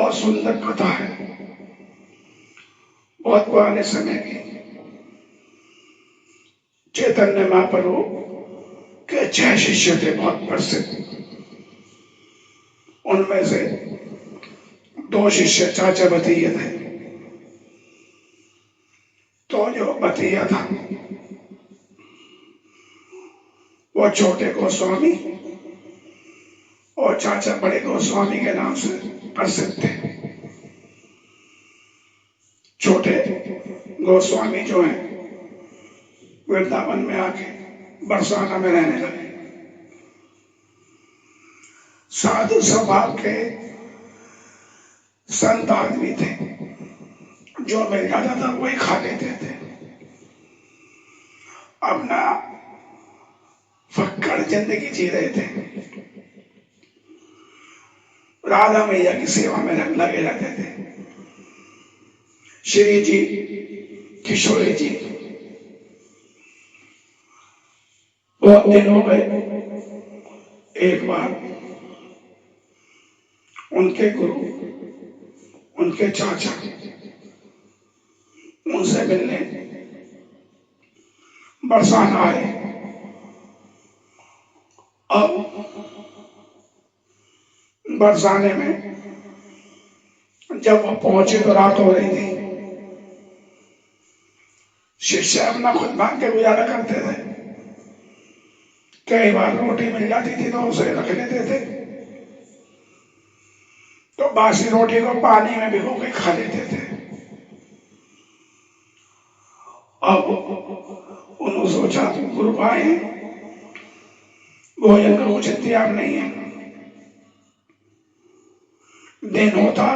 बहुत सुंदर कथा है, बहुत पुराने समय की। चैतन्य महाप्रभु के 6 शिष्य थे बहुत प्रसिद्ध। उनमें से 2 शिष्य चाचा भतीजे थे। तो जो भतीजा था वो छोटे गोस्वामी और चाचा बड़े गोस्वामी के नाम से प्रसिद्ध थे। छोटे गोस्वामी जो हैं वृंदावन में आके बरसाना में रहने लगे। साधु स्वभाव के संत आदमी थे, जो मिल जाता था वही खा लेते थे। अपना फक्कड़ जिंदगी जी रहे थे। राधा मैया की सेवा में लगे रहते थे। श्री जी, किशोरी जी, बहुत दिन हो गए। एक बार उनके गुरु, उनके चाचा उनसे मिलने बरसाना आए। अब बरसाने में जब वो पहुंचे तो रात हो रही थी। शिष्य अपना खुद मांग के गुजारा करते थे। कई बार रोटी मिल जाती थी तो उसे रख लेते थे, तो बासी रोटी को पानी में भिगो के खा लेते थे। अब उन्होंने सोचा गुरु भाई भोजन का कुछ इंतजाम नहीं है। दिन होता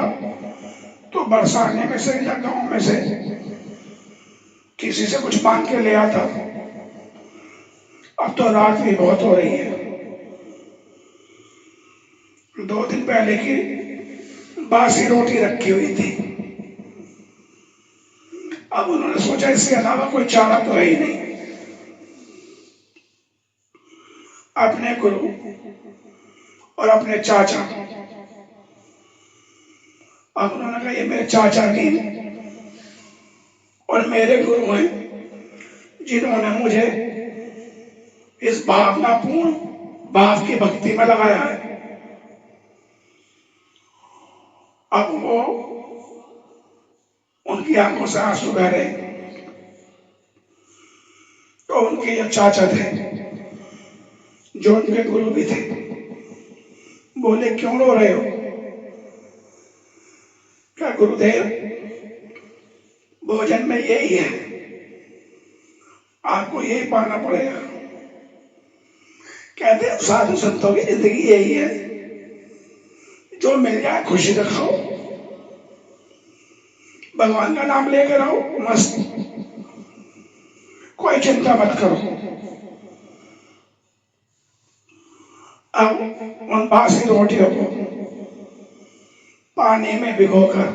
तो बरसाने में से या गांव में से किसी से कुछ मांग के ले आता। अब तो रात भी बहुत हो रही है। 2 दिन पहले की बासी रोटी रखी हुई थी। अब उन्होंने सोचा इसके अलावा कोई चारा तो है ही नहीं। अपने गुरु और अपने चाचा, अब उन्होंने कहा ये मेरे चाचा भी और मेरे गुरु हैं, जिन्होंने मुझे इस भावनापूर्ण भाव की भक्ति में लगाया है। अब वो उनकी आंखों से आंसू बह रहे। तो उनके ये चाचा थे जो उनके गुरु भी थे, बोले क्यों रो रहे हो? क्या गुरुदेव, भोजन में यही है, आपको यही पाना पड़ेगा। कहते हैं साधु संतों की जिंदगी यही है, जो मिल जाए खुशी से खाओ, भगवान का नाम लेकर आओ, मस्त, कोई चिंता मत करो। अब उन बासी रोटियों को पानी में भिगोकर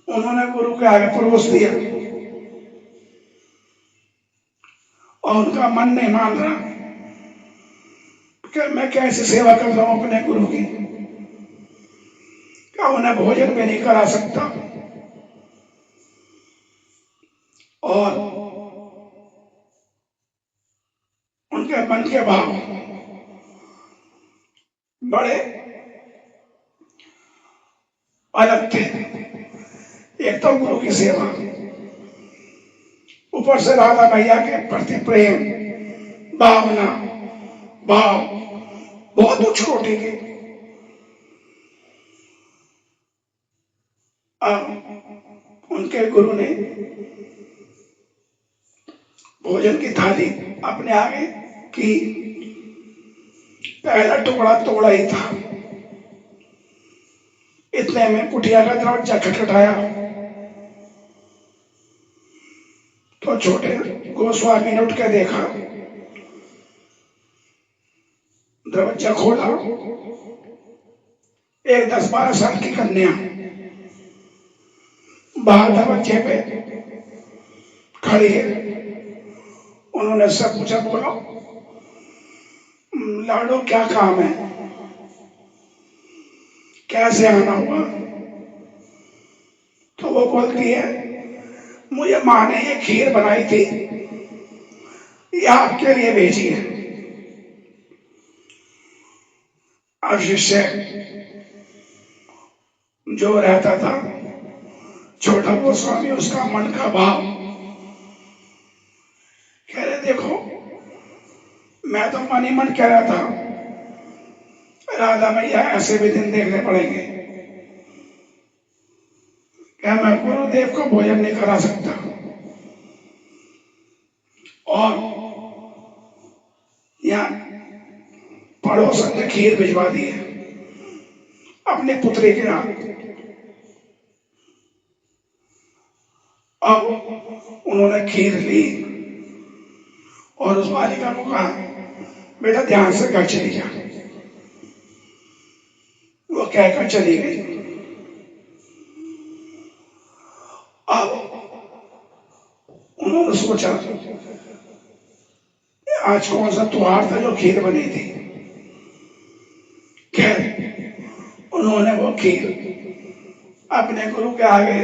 उन्होंने गुरु के आगे परोस दिया और उनका मन नहीं मान रहा कि मैं कैसे सेवा कर रहा हूं अपने गुरु की, क्या उन्हें भोजन भी नहीं करा सकता। और उनके मन के भाव बड़े अलग थे। एक तो गुरु की सेवा, ऊपर से राधा मैया के प्रति प्रेम, भावना, भाव बहुत उच्च कोटि के। अब उनके गुरु ने भोजन की थाली अपने आगे की, पहला टुकड़ा तोड़ा ही था। इतने में कुटिया का दरवाजा खटखटाया तो छोटे गोस्वामी ने उठ के देखा, दरवाजा खोला, एक 10-12 साल की कन्या बाहर दरवाजे पे खड़ी है। उन्होंने सब पूछा, बोलो लाडो क्या काम है? कैसे आना हुआ? तो वो बोलती है, मुझे माँ ने ये खीर बनाई थी, ये आपके लिए भेजी है। अब शिष्य जो रहता था छोटा गोस्वामी, उसका मन का भाव, कह रहे देखो, मैं तो मन ही मन कह रहा था राधा मैया ऐसे भी दिन देखने पड़ेंगे, क्या मैं गुरुदेव को भोजन नहीं करा सकता? और यहाँ पड़ोसन ने खीर भिजवा दी है अपने पुत्री के नाम। अब उन्होंने खीर ली और उस बालिका को कहा, बेटा ध्यान से घर चली जा। वो कहकर चली गई। अब उन्होंने सोचा आज कौन सा त्योहार था जो खीर बनी थी। खैर उन्होंने वो खीर अपने गुरु के आगे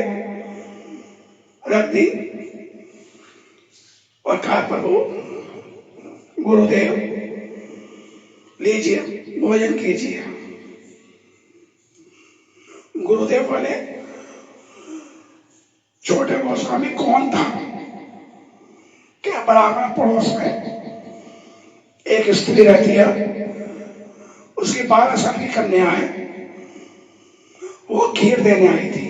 रख दी और कहा, प्रभु गुरुदेव लीजिए, भोजन कीजिए। गुरुदेव बोले, छोटे गोस्वामी कौन था? क्या बराबर पड़ोस में एक स्त्री रहती है, उसकी 12 साल की कन्या है, वो खीर देने आई थी।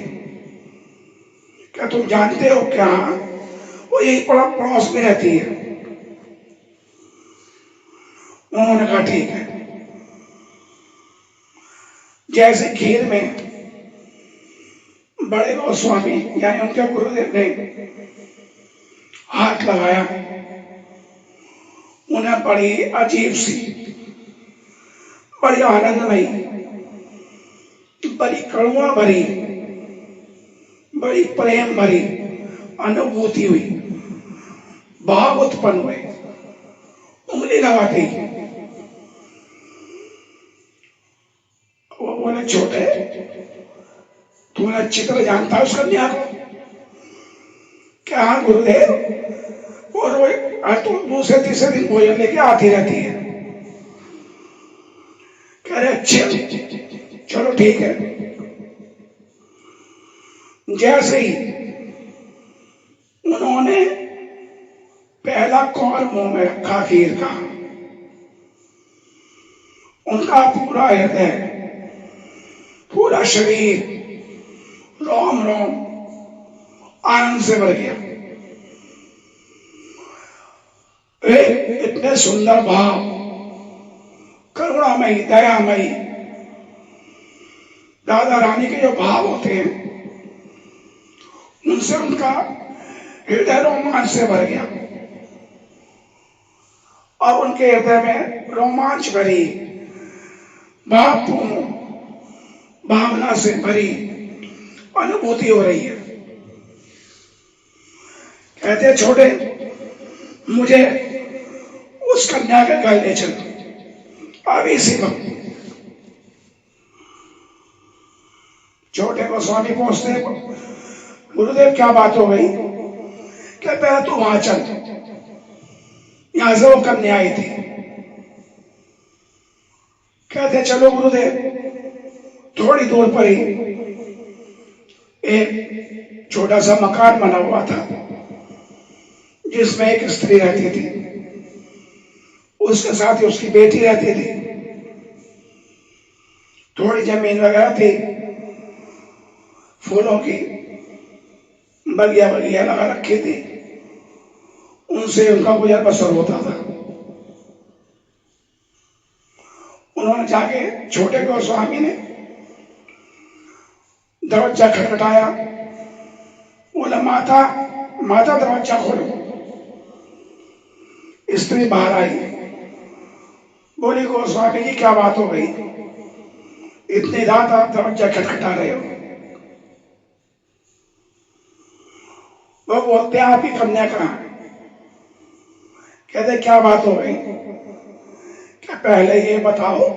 क्या तुम जानते हो क्या वो यही पड़ोस में रहती है? उन्होंने कहा ठीक है। जैसे खीर में बड़े गोस्वामी यानी उनके गुरुदेव ने हाथ लगाया, उन्हें बड़ी अजीब सी, बड़ी आनंदमयी, बड़ी करुणा भरी, बड़ी प्रेम भरी अनुभूति हुई, भाव उत्पन्न हुए। उंगली लगाती, वो बोले, छोटे तूने अच्छी तरह जानता है उस कन्या को? क्या हाँ गुरुदेव, वो रोज तो दूसरे तीसरे दिन भोजन लेके आती रहती है। कह रहे अच्छे, चलो ठीक है। जैसे ही उन्होंने पहला कौर मुंह में रखा खीर का, उनका पूरा हृदय, पूरा शरीर रोम रोम आनंद से भर गया। इतने सुंदर भाव, करुणामयी, दयामयी राधा रानी के जो भाव होते हैं, उनसे उनका हृदय रोमांच से भर गया। और उनके हृदय में रोमांच भरी, भावपूर्ण भावना से भरी अनुभूति हो रही है। कहते छोटे, मुझे उस कन्या के घर ले चलो अभी इसी वक्त। छोटे गोस्वामी पहुंचते, गुरुदेव क्या बात हो गई? क्या पहले तू वहां चल, यहां से वो कन्या आई थी। कहते चलो गुरुदेव। थोड़ी दूर पर ही एक छोटा सा मकान बना हुआ था जिसमें एक स्त्री रहती थी, उसके साथ ही उसकी बेटी रहती थी। थोड़ी जमीन वगैरह थी, फूलों की बगिया बगिया लगा रखी थी, उनसे उनका गुजर बसर होता था। उन्होंने जाके छोटे गोस्वामी ने दरवाजा खटखटाया, बोला माता माता दरवाजा खोलो। स्त्री बाहर आई, बोली गोस्वामी जी क्या बात हो गई, इतनी रात आप दरवाजा खटखटा रहे हो? वो बोलते हैं आपकी कन्या कहाँ? कहते क्या बात हो गई? क्या पहले ये बताओ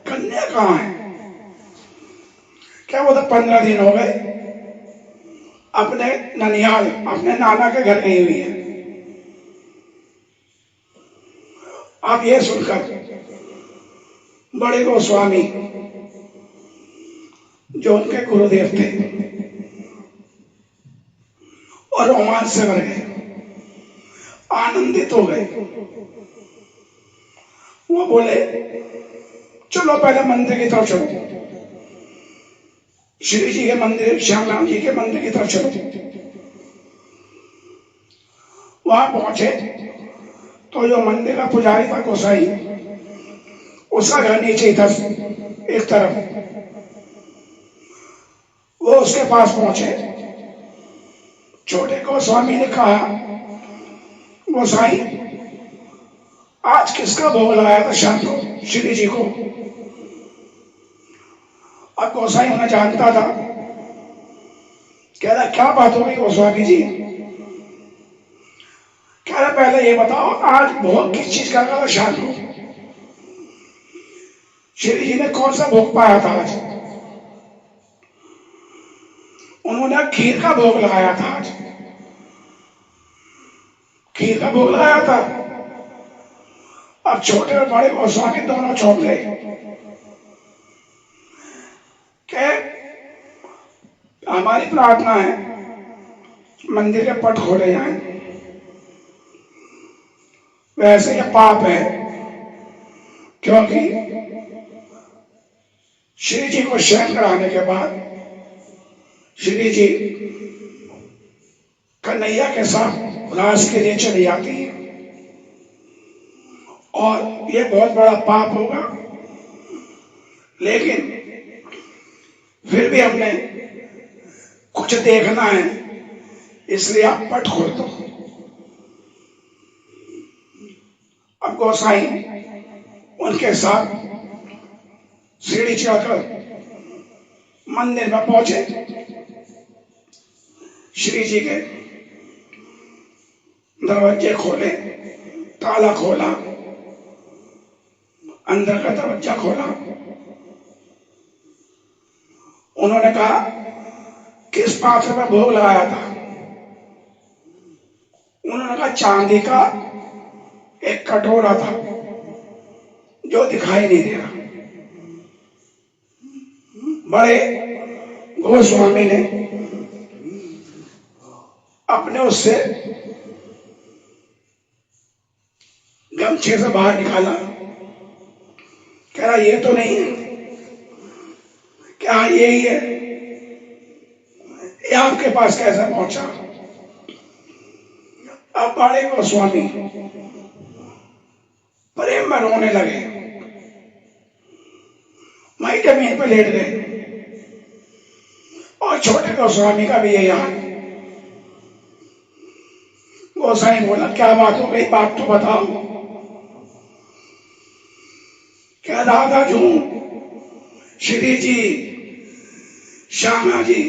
कन्या कहाँ है? क्या वो तो 15 दिन हो गए अपने ननिहाल अपने नाना के घर गई हुई है। आप ये सुनकर बड़े गोस्वामी जो उनके गुरुदेव थे और रोमांच से भर गए, आनंदित हो गए। वो बोले चलो पहले मंदिर की तरफ चलो, श्री जी के मंदिर, श्यामलाल जी के मंदिर की तरफ चलो। वहां पहुंचे तो जो मंदिर का पुजारी था गोसाई, उसका घर नीचे ही था एक तरफ। वो उसके पास पहुंचे। छोटे गोस्वामी ने कहा, गोसाई आज किसका भोग लगाया था शाम को श्री जी को? अब गोसाई उन्हें जानता था। कह रहा क्या बात हो गई गोस्वामी जी? कह रहा पहले ये बताओ आज भोग किस चीज का लगा था शाम को? श्री जी ने कौन सा भोग पाया था आज? उन्होंने खीर का भोग लगाया था आज। खीर का भोग लगाया था। अब छोटे और बड़े गोस्वामी दोनों चौंक गए। हमारी प्रार्थना है मंदिर के पट खोले जाएं। वैसे ये पाप है, क्योंकि श्री जी को शयन कराने के बाद श्री जी कन्हैया के साथ रास के लिए चली जाती है और ये बहुत बड़ा पाप होगा। लेकिन फिर भी हमने कुछ देखना है, इसलिए आप पट खोल दो। अब गोसाई उनके साथ सीढ़ी चढ़कर मंदिर में पहुंचे। श्री जी के दरवाजे खोले, ताला खोला, अंदर का दरवाजा खोला। उन्होंने कहा किस पात्र में भोग लगाया था? उन्होंने कहा चांदी का एक कटोरा था जो दिखाई नहीं दे रहा। बड़े गोस्वामी ने अपने उससे गमछे से बाहर निकाला। कह रहा ये तो नहीं है। क्या यही है? ये आपके पास कैसे पहुंचा? अब बड़े गोस्वामी प्रेम में रोने लगे, वहीं जमीन पे लेट गए। और छोटे गोस्वामी का भी यही हाल। गोसाई बोला क्या बात हो गई, बात तो बताओ। क्या दादा जी, श्री जी, श्यामा जी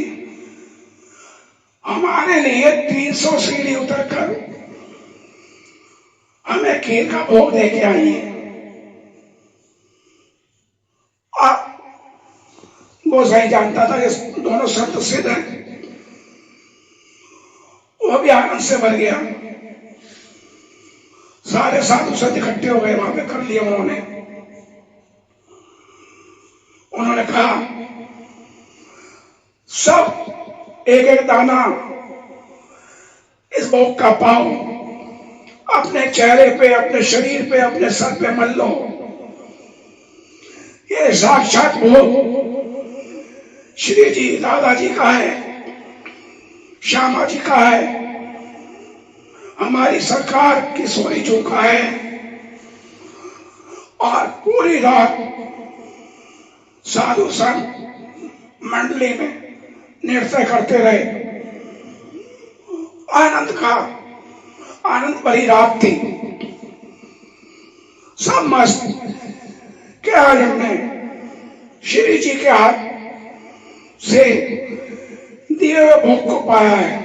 हमारे लिए 300 सीढ़ी उतरकर हमें खीर का भोग दे के आई है। आप गोसाई जानता था कि दोनों संत सिद्ध हैं, वो भी आनंद से भर गया। सारे साधु संत इकट्ठे हो गए, वहां पे कर लिया उन्होंने। उन्होंने कहा सब एक एक दाना इस भोग का पाओ, अपने चेहरे पे, अपने शरीर पे, अपने सर पे मल लो। ये साक्षात भोग श्री जी दादाजी का है, श्यामा जी का है, हमारी सरकार किशोरी जी का है। और पूरी रात साधु संत मंडली में नृत्य करते रहे। आनंद भरी रात थी, सब मस्त। क्या आज हमने श्री जी के हाथ से दिए हुए भोग को पाया है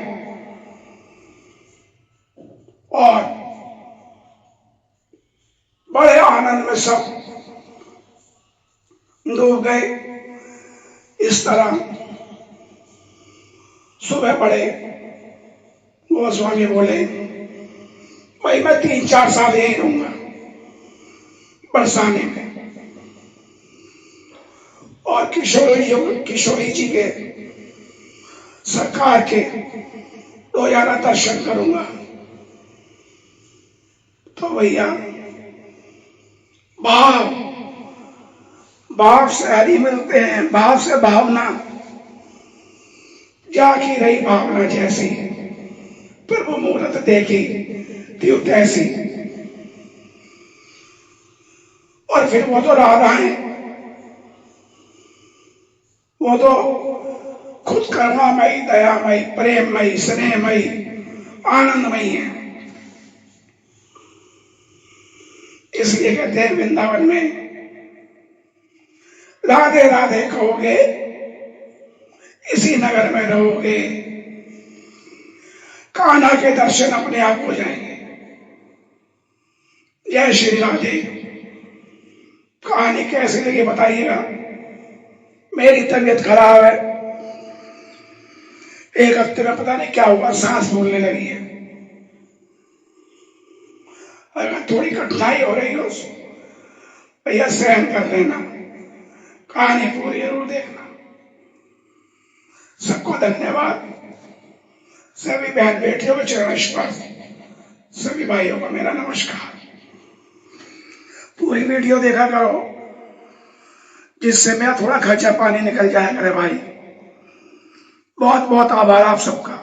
और बड़े आनंद में सब डूब गए। इस तरह सुबह पड़े, गोस्वामी बोले भाई मैं 3-4 साल यही रहूंगा बरसाने में, और किशोरी जी के सरकार के रोजाना दर्शन करूंगा। तो भैया भाव से हरि मिलते हैं, भाव से भावना, जागी रही भावना जैसी, प्रभु मूरत देखी त्यों तैसी। और फिर वो तो राधा है, वो तो खुद करुणामयी, दयामयी, प्रेममयी, स्नेहमयी, आनंदमयी है। इसलिए कहते हैं वृंदावन में राधे राधे कहोगे, इसी नगर में रहोगे, कान्हा के दर्शन अपने आप हो जाएंगे। जय श्री राधे। कहानी कैसी लगी बताइएगा। मेरी तबीयत खराब है, 1 हफ्ते में पता नहीं क्या हुआ, सांस फूलने लगी है। अगर थोड़ी कठिनाई हो रही हो भैया सहन कर लेना, कहानी पूरी जरूर देखना। सबको धन्यवाद। सभी बहन बेटियों के चरण स्पर्श, सभी भाइयों को मेरा नमस्कार। पूरी वीडियो देखा करो, जिससे मेरा थोड़ा खर्चा पानी निकल जाया करे भाई। बहुत बहुत आभार आप सबका।